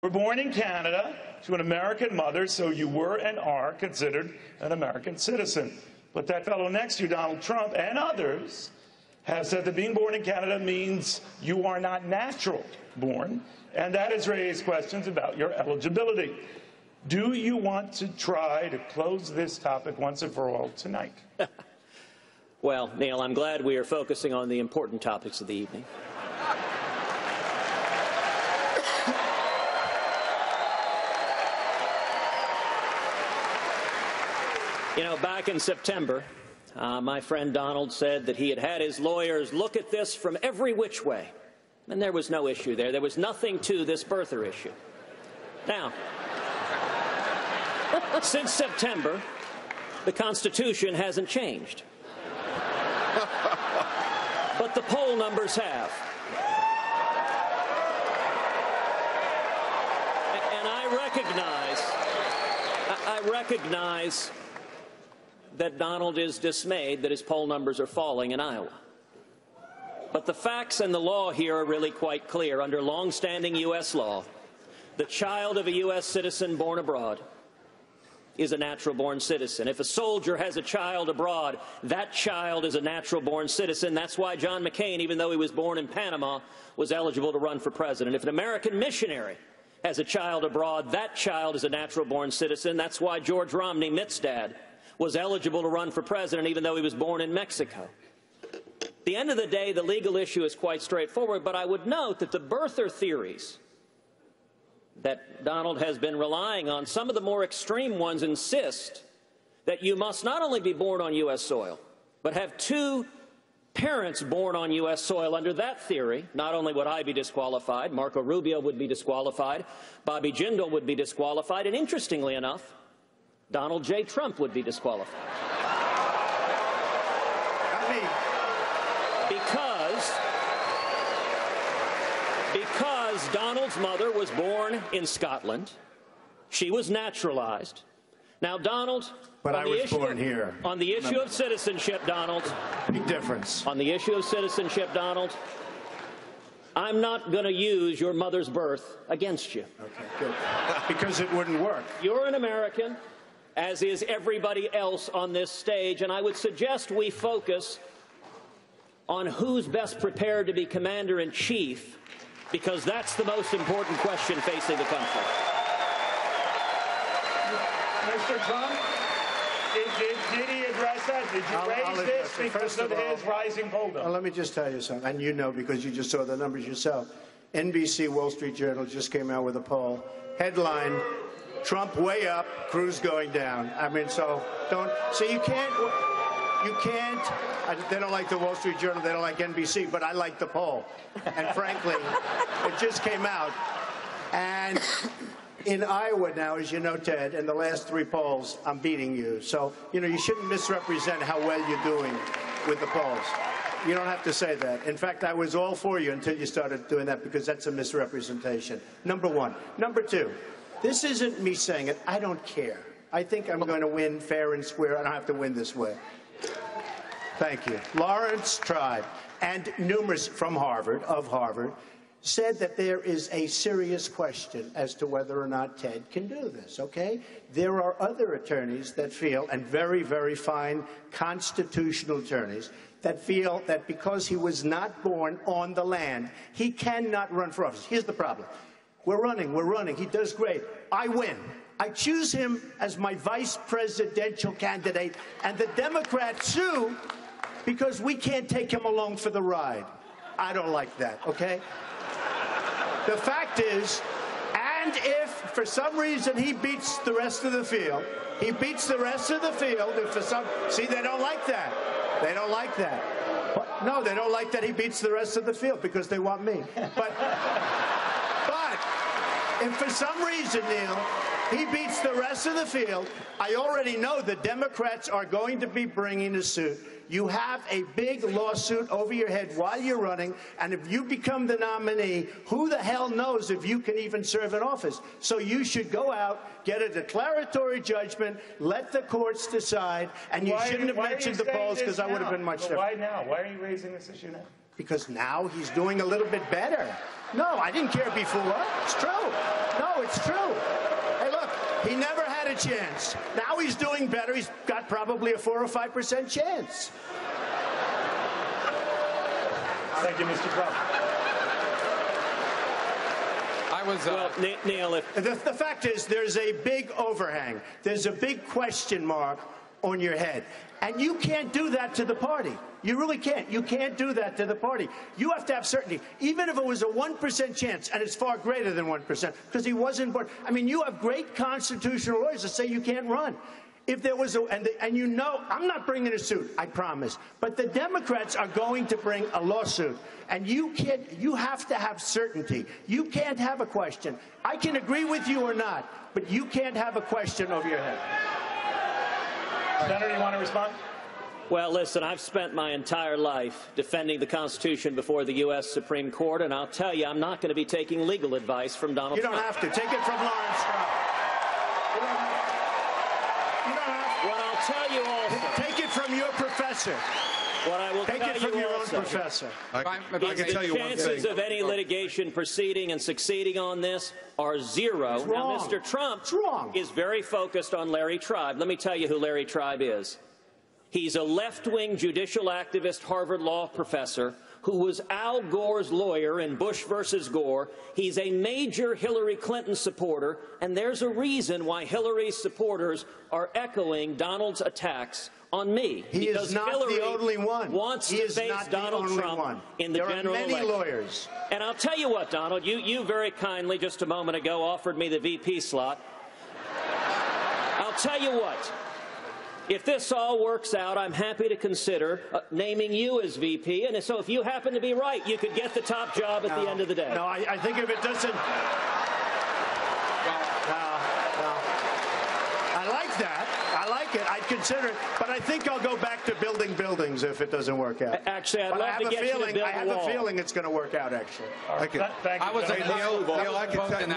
were born in Canada to an American mother, so you were and are considered an American citizen. But that fellow next to you, Donald Trump, and others, have said that being born in Canada means you are not natural born, and that has raised questions about your eligibility. Do you want to try to close this topic once and for all tonight? Well, Neil, I'm glad we are focusing on the important topics of the evening. You know, back in September, my friend Donald said that he had had his lawyers look at this from every which way, and there was no issue there. There was nothing to this birther issue. Now, since September, the Constitution hasn't changed. But the poll numbers have. And I recognize that Donald is dismayed that his poll numbers are falling in Iowa. But the facts and the law here are really quite clear. Under long-standing U.S. law, the child of a U.S. citizen born abroad is a natural-born citizen. If a soldier has a child abroad, that child is a natural-born citizen. That's why John McCain, even though he was born in Panama, was eligible to run for president. If an American missionary has a child abroad, that child is a natural-born citizen. That's why George Romney, Mitt's dad, was eligible to run for president, even though he was born in Mexico. At the end of the day, the legal issue is quite straightforward, but I would note that the birther theories that Donald has been relying on, some of the more extreme ones insist that you must not only be born on U.S. soil, but have two parents born on U.S. soil. Under that theory, not only would I be disqualified, Marco Rubio would be disqualified, Bobby Jindal would be disqualified, and interestingly enough, Donald J. Trump would be disqualified. Because Donald's mother was born in Scotland. She was naturalized. Now, Donald, but I was born here. On the issue of citizenship, Donald. Big difference. On the issue of citizenship, Donald, I'm not going to use your mother's birth against you. Okay, good. Because it wouldn't work. You're an American, as is everybody else on this stage, and I would suggest we focus on who's best prepared to be commander-in-chief, because that's the most important question facing the country. Mr. Trump, did he address that? Did you raise this because of his rising poll numbers? Well, let me just tell you something, and you know because you just saw the numbers yourself. NBC Wall Street Journal just came out with a poll. Headline, Trump way up, Cruz going down. I mean, so don't, so you can't, they don't like the Wall Street Journal, they don't like NBC, but I like the poll. And frankly, it just came out. And in Iowa now, as you know, Ted, in the last 3 polls, I'm beating you. So, you know, you shouldn't misrepresent how well you're doing with the polls. You don't have to say that. In fact, I was all for you until you started doing that, because that's a misrepresentation. Number one. Number two, this isn't me saying it. I don't care. I think I'm going to win fair and square. I don't have to win this way. Thank you. Lawrence Tribe and numerous from Harvard, said that there is a serious question as to whether or not Ted can do this, okay? There are other attorneys that feel, and very, very fine constitutional attorneys, that feel that because he was not born on the land, he cannot run for office. Here's the problem. We're running. He does great. I win. I choose him as my vice presidential candidate, and the Democrats sue because we can't take him along for the ride. I don't like that, okay? The fact is, and if for some reason he beats the rest of the field, if for some, see, they don't like that. They don't like that. But, no, they don't like that he beats the rest of the field because they want me. But if for some reason, Neil, he beats the rest of the field, I already know the Democrats are going to be bringing a suit. You have a big lawsuit over your head while you're running, and if you become the nominee, who the hell knows if you can even serve in office? So you should go out, get a declaratory judgment, let the courts decide, and you shouldn't have mentioned the polls, because I would have been much different. Why now? Why are you raising this issue now? Because now he's doing a little bit better. No, I didn't care before. It's true. No, it's true. Hey, look, he never had a chance. Now he's doing better. He's got probably a 4 or 5% chance. Thank you, Mr. Trump. Well, Neil, The fact is, there's a big overhang. There's a big question mark on your head. And you can't do that to the party. You really can't. You can't do that to the party. You have to have certainty. Even if it was a 1% chance, and it's far greater than 1%, because he wasn't born. I mean, you have great constitutional lawyers that say you can't run. If there was and you know, I'm not bringing a suit, I promise. But the Democrats are going to bring a lawsuit. And you have to have certainty. You can't have a question. I can agree with you or not, but you can't have a question over your head. Senator, you want to respond? Well, listen, I've spent my entire life defending the Constitution before the U.S. Supreme Court, and I'll tell you, I'm not going to be taking legal advice from Donald Trump. You don't have to. Take it from Lawrence Trump. You don't have to. What I'll tell you also. Take it from your professor. What I will Take tell it from you your own also professor. I can tell you one thing. The chances of any litigation proceeding and succeeding on this are zero. Now, Mr. Trump is very focused on Larry Tribe. Let me tell you who Larry Tribe is. He's a left-wing judicial activist Harvard Law professor who was Al Gore's lawyer in Bush versus Gore. He's a major Hillary Clinton supporter, and there's a reason why Hillary's supporters are echoing Donald's attacks on me. He is not the only one. Wants to face Donald Trump in the general election. There are many lawyers. And I'll tell you what, Donald, you very kindly just a moment ago offered me the VP slot. I'll tell you what. If this all works out, I'm happy to consider naming you as VP. And so if you happen to be right, you could get the top job at the end of the day. No, I think if it doesn't... I like that. I like it. I'd consider it. But I think I'll go back to building buildings if it doesn't work out. Actually, I'd love to get you to build a wall. I have a feeling it's going to work out, actually. Thank you. Neil, I can tell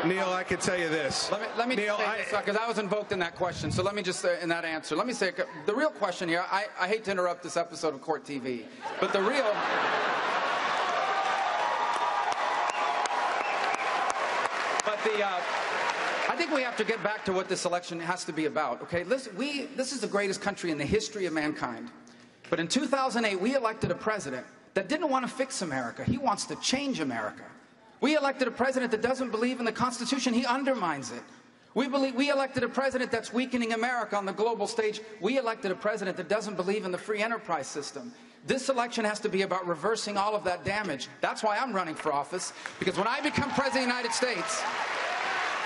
Neil, I can tell you this. Let me Neil, say this, because I was invoked in that question. So let me just say in that answer. Let me say the real question here. I hate to interrupt this episode of Court TV, but the real. I think we have to get back to what this election has to be about, okay? Listen, this is the greatest country in the history of mankind. But in 2008, we elected a president that didn't want to fix America. He wants to change America. We elected a president that doesn't believe in the Constitution. He undermines it. We elected a president that's weakening America on the global stage. We elected a president that doesn't believe in the free enterprise system. This election has to be about reversing all of that damage. That's why I'm running for office, because when I become president of the United States,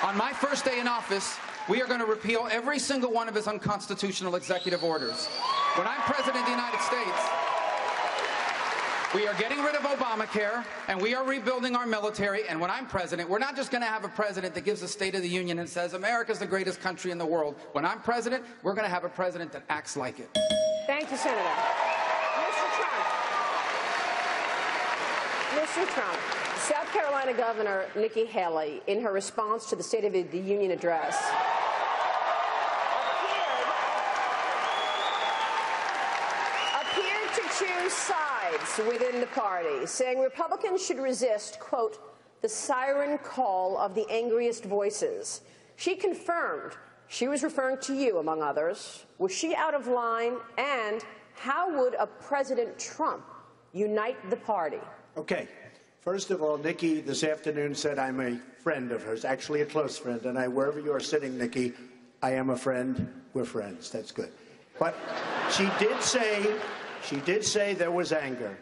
on my first day in office, we are going to repeal every single one of his unconstitutional executive orders. When I'm president of the United States, we are getting rid of Obamacare, and we are rebuilding our military. And when I'm president, we're not just going to have a president that gives a State of the Union and says, America's the greatest country in the world. When I'm president, we're going to have a president that acts like it. Thank you, Senator. Mr. Trump, South Carolina Governor Nikki Haley, in her response to the State of the Union address, appeared to choose sides within the party, saying Republicans should resist, quote, the siren call of the angriest voices. She confirmed she was referring to you, among others. Was she out of line? And how would a President Trump unite the party? Okay. First of all, Nikki this afternoon said I'm a friend of hers, actually a close friend, and wherever you are sitting, Nikki, I am a friend. We're friends. That's good. But she did say there was anger.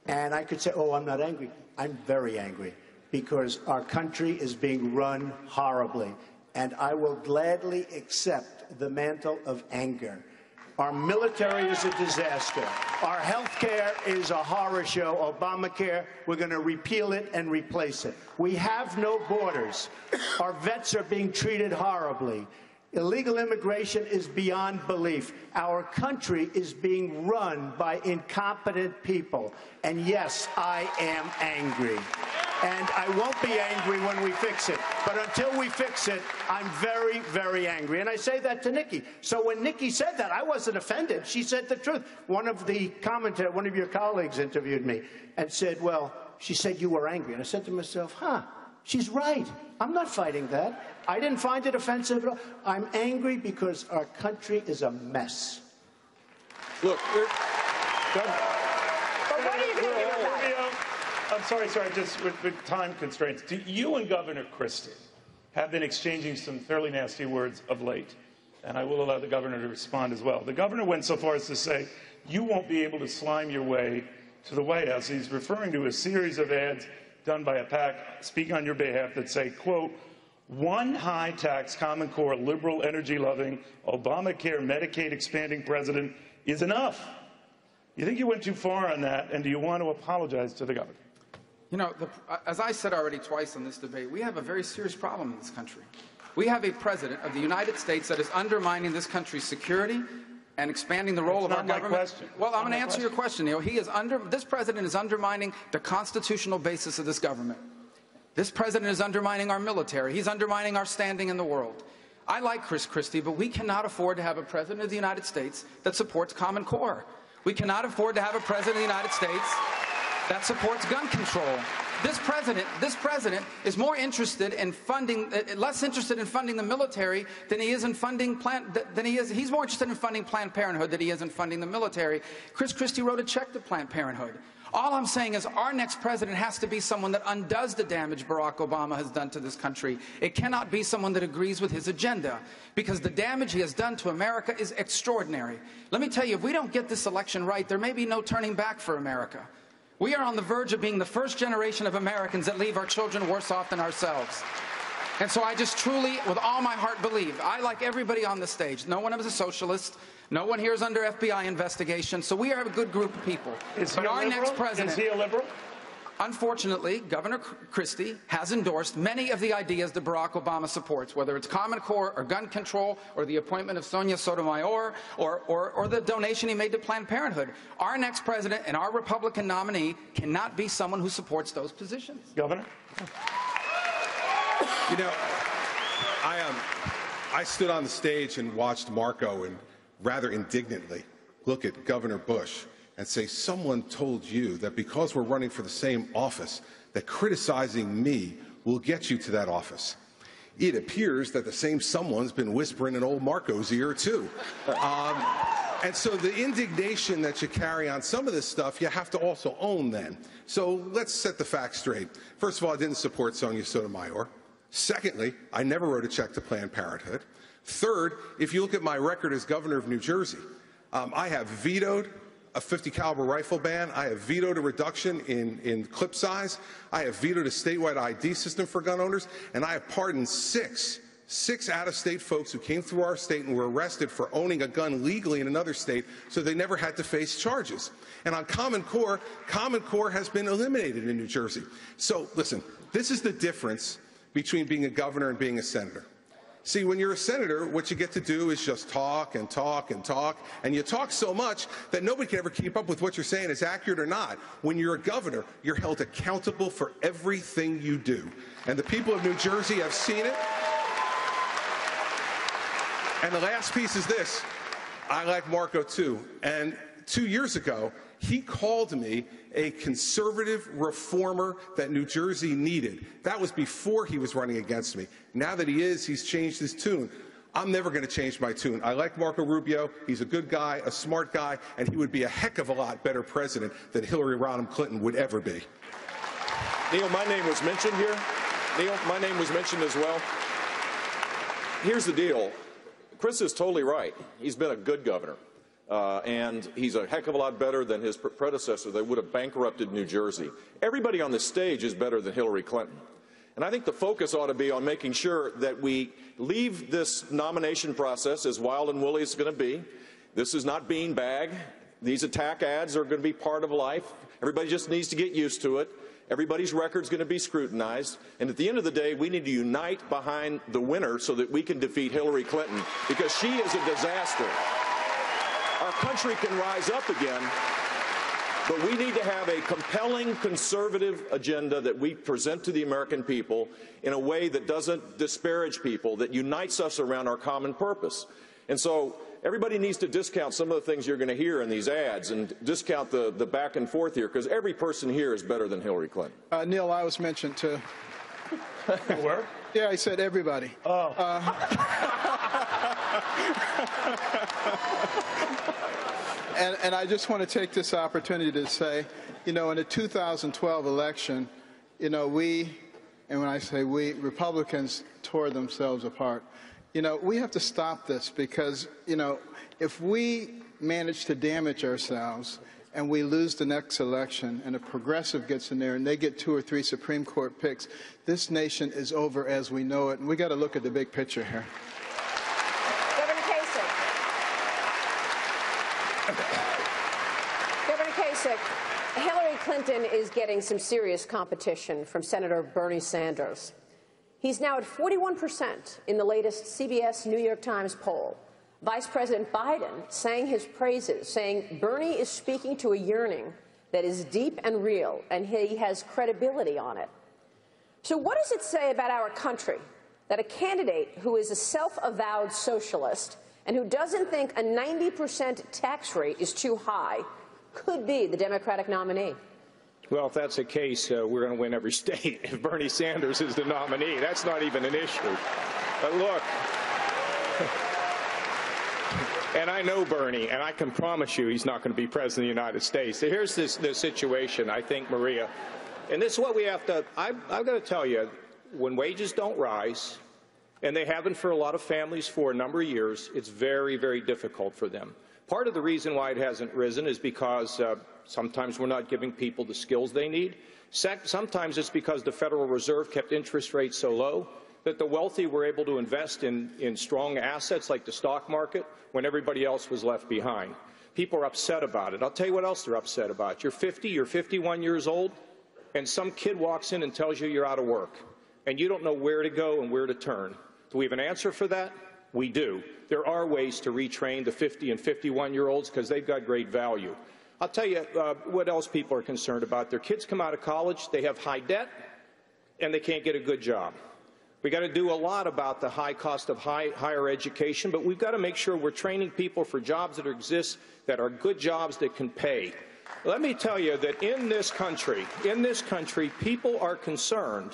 And I could say, oh, I'm not angry. I'm very angry because our country is being run horribly. And I will gladly accept the mantle of anger. Our military is a disaster. Our health care is a horror show. Obamacare, we're going to repeal it and replace it. We have no borders. Our vets are being treated horribly. Illegal immigration is beyond belief. Our country is being run by incompetent people. And yes, I am angry. And I won't be angry when we fix it. But until we fix it, I'm very, very angry. And I say that to Nikki. So when Nikki said that, I wasn't offended. She said the truth. One of your colleagues interviewed me and said, well, she said you were angry. And I said to myself, she's right. I'm not fighting that. I didn't find it offensive at all. I'm angry because our country is a mess. Look, but what are you going to do about it? I'm sorry, just with time constraints. You and Governor Christie have been exchanging some fairly nasty words of late, and I will allow the governor to respond as well. The governor went so far as to say, you won't be able to slime your way to the White House. He's referring to a series of ads done by a PAC speaking on your behalf that say, quote, one high-tax, Common Core, liberal, energy-loving, Obamacare, Medicaid expanding president is enough. You think you went too far on that, and do you want to apologize to the governor? You know, as I said already twice in this debate, we have a very serious problem in this country. We have a president of the United States that is undermining this country's security and expanding the role of our government. Question. Well, I'm going to answer your question, Neil. This president is undermining the constitutional basis of this government. This president is undermining our military. He's undermining our standing in the world. I like Chris Christie, but we cannot afford to have a president of the United States that supports Common Core. We cannot afford to have a president of the United States that supports gun control. This president is more interested in funding, less interested in funding the military than he is in funding he's more interested in funding Planned Parenthood than he is in funding the military. Chris Christie wrote a check to Planned Parenthood. All I'm saying is our next president has to be someone that undoes the damage Barack Obama has done to this country. It cannot be someone that agrees with his agenda, because the damage he has done to America is extraordinary. Let me tell you, if we don't get this election right, there may be no turning back for America. We are on the verge of being the first generation of Americans that leave our children worse off than ourselves. And so I just truly, with all my heart, believe, I, like everybody on the stage, no one is a socialist, no one here is under FBI investigation, so we are a good group of people. But our next president... Is he a liberal? Unfortunately, Governor Christie has endorsed many of the ideas that Barack Obama supports, whether it's Common Core or gun control or the appointment of Sonia Sotomayor or the donation he made to Planned Parenthood. Our next president and our Republican nominee cannot be someone who supports those positions. Governor? You know, I stood on the stage and watched Marco and rather indignantly look at Governor Bush and say, someone told you that because we're running for the same office, that criticizing me will get you to that office. It appears that the same someone's been whispering in old Marco's ear, too. And so the indignation that you carry on some of this stuff, you have to also own then. So let's set the facts straight. First of all, I didn't support Sonia Sotomayor. Secondly, I never wrote a check to Planned Parenthood. Third, if you look at my record as governor of New Jersey, I have vetoed a .50 caliber rifle ban. I have vetoed a reduction in clip size. I have vetoed a statewide ID system for gun owners. And I have pardoned six out-of-state folks who came through our state and were arrested for owning a gun legally in another state, so they never had to face charges. And on Common Core has been eliminated in New Jersey. So listen, this is the difference between being a governor and being a senator. See, when you're a senator, what you get to do is just talk and talk and talk, and you talk so much that nobody can ever keep up with what you're saying is accurate or not. When you're a governor, you're held accountable for everything you do. And the people of New Jersey have seen it. And the last piece is this. I like Marco, too. And 2 years ago, he called me a conservative reformer that New Jersey needed. That was before he was running against me. Now that he is, he's changed his tune. I'm never going to change my tune. I like Marco Rubio. He's a good guy, a smart guy, and he would be a heck of a lot better president than Hillary Rodham Clinton would ever be. Neil, my name was mentioned here. Neil, my name was mentioned as well. Here's the deal. Chris is totally right. He's been a good governor. And he's a heck of a lot better than his predecessor that would have bankrupted New Jersey. Everybody on this stage is better than Hillary Clinton. And I think the focus ought to be on making sure that we leave this nomination process as wild and woolly as it's going to be. This is not beanbag. These attack ads are going to be part of life. Everybody just needs to get used to it. Everybody's record's going to be scrutinized. And at the end of the day, we need to unite behind the winner so that we can defeat Hillary Clinton, because she is a disaster. Our country can rise up again, but we need to have a compelling conservative agenda that we present to the American people in a way that doesn't disparage people, that unites us around our common purpose. And so, everybody needs to discount some of the things you're going to hear in these ads and discount the back and forth here, because every person here is better than Hillary Clinton. Neil, I was mentioned too. Where? Yeah, I said everybody. Oh. And I just want to take this opportunity to say, in the 2012 election, we, and when I say we, Republicans tore themselves apart. We have to stop this because, if we manage to damage ourselves and we lose the next election and a progressive gets in there and they get 2 or 3 Supreme Court picks, this nation is over as we know it. And we got to look at the big picture here. Governor Kasich. Governor Kasich, Hillary Clinton is getting some serious competition from Senator Bernie Sanders. He's now at 41% in the latest CBS New York Times poll. Vice President Biden sang his praises, saying Bernie is speaking to a yearning that is deep and real, and he has credibility on it. So what does it say about our country that a candidate who is a self-avowed socialist and who doesn't think a 90% tax rate is too high could be the Democratic nominee? Well, if that's the case, we're going to win every state if Bernie Sanders is the nominee. That's not even an issue. But look, and I know Bernie, and I can promise you he's not going to be president of the United States. So here's the situation, I think, Maria. And this is what we have to – I've got to tell you, when wages don't rise, and they haven't for a lot of families for a number of years, it's very, very difficult for them. Part of the reason why it hasn't risen is because sometimes we're not giving people the skills they need. Sometimes it's because the Federal Reserve kept interest rates so low that the wealthy were able to invest in strong assets like the stock market when everybody else was left behind. People are upset about it. I'll tell you what else they're upset about. You're 50, you're 51 years old, and some kid walks in and tells you you're out of work, and you don't know where to go and where to turn. Do we have an answer for that? We do. There are ways to retrain the 50 and 51-year-olds because they've got great value. I'll tell you what else people are concerned about. Their kids come out of college, they have high debt, and they can't get a good job. We've got to do a lot about the high cost of higher education, but we've got to make sure we're training people for jobs that exist, that are good jobs that can pay. Let me tell you that in this country, people are concerned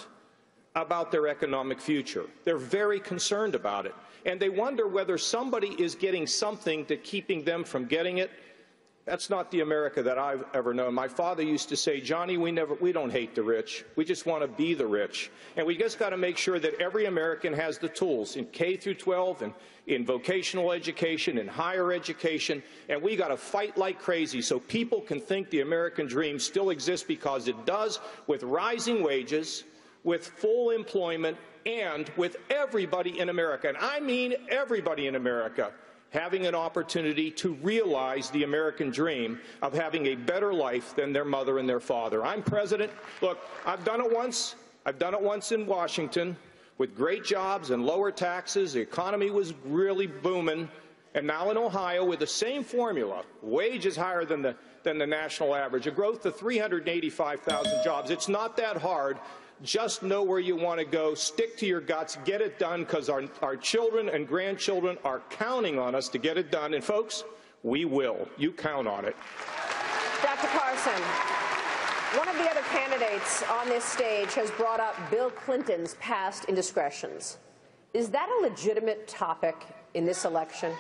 about their economic future. They're very concerned about it. And they wonder whether somebody is getting something to keeping them from getting it. That's not the America that I've ever known. My father used to say, Johnny, we don't hate the rich. We just want to be the rich. And we just got to make sure that every American has the tools in K through 12 and in vocational education and higher education. And we got to fight like crazy so people can think the American dream still exists, because it does, with rising wages, with full employment, and with everybody in America, and I mean everybody in America, having an opportunity to realize the American dream of having a better life than their mother and their father. I'm president. Look, I've done it once. I've done it once in Washington with great jobs and lower taxes. The economy was really booming. And now in Ohio, with the same formula, wages higher than the national average, a growth of 385,000 jobs. It's not that hard. Just know where you want to go, stick to your guts, get it done, because our children and grandchildren are counting on us to get it done. And, folks, we will. You count on it. Dr. Carson, one of the other candidates on this stage has brought up Bill Clinton's past indiscretions. Is that a legitimate topic in this election?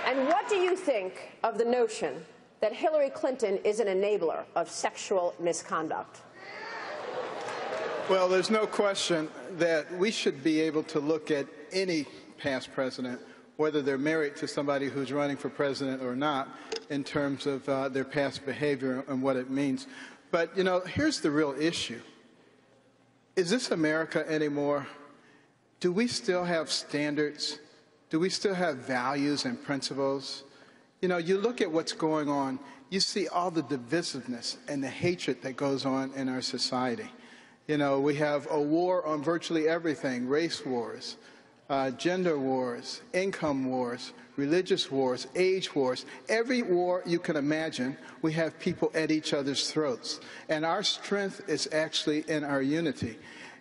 And what do you think of the notion that Hillary Clinton is an enabler of sexual misconduct? Well, there's no question that we should be able to look at any past president, whether they're married to somebody who's running for president or not, in terms of their past behavior and what it means. But, here's the real issue. Is this America anymore? Do we still have standards? Do we still have values and principles? You look at what's going on, you see all the divisiveness and the hatred that goes on in our society. We have a war on virtually everything: race wars, gender wars, income wars, religious wars, age wars. Every war you can imagine, we have people at each other's throats. And our strength is actually in our unity.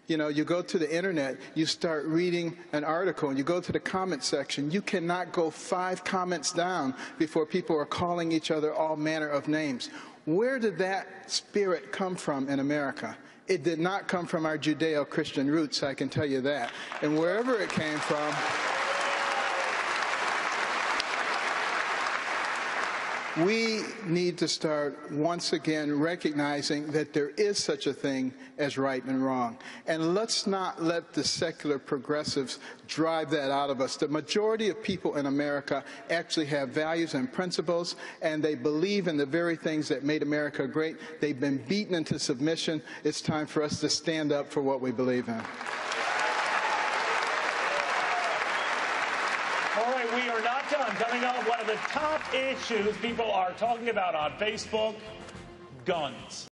You know, you go to the internet, you start reading an article, and you go to the comment section. You cannot go 5 comments down before people are calling each other all manner of names. Where did that spirit come from in America? It did not come from our Judeo-Christian roots, I can tell you that. And wherever it came from, we need to start once again recognizing that there is such a thing as right and wrong. And let's not let the secular progressives drive that out of us. The majority of people in America actually have values and principles, and they believe in the very things that made America great. They've been beaten into submission. It's time for us to stand up for what we believe in. All right, we are not done. Coming up, one of the top issues people are talking about on Facebook, guns.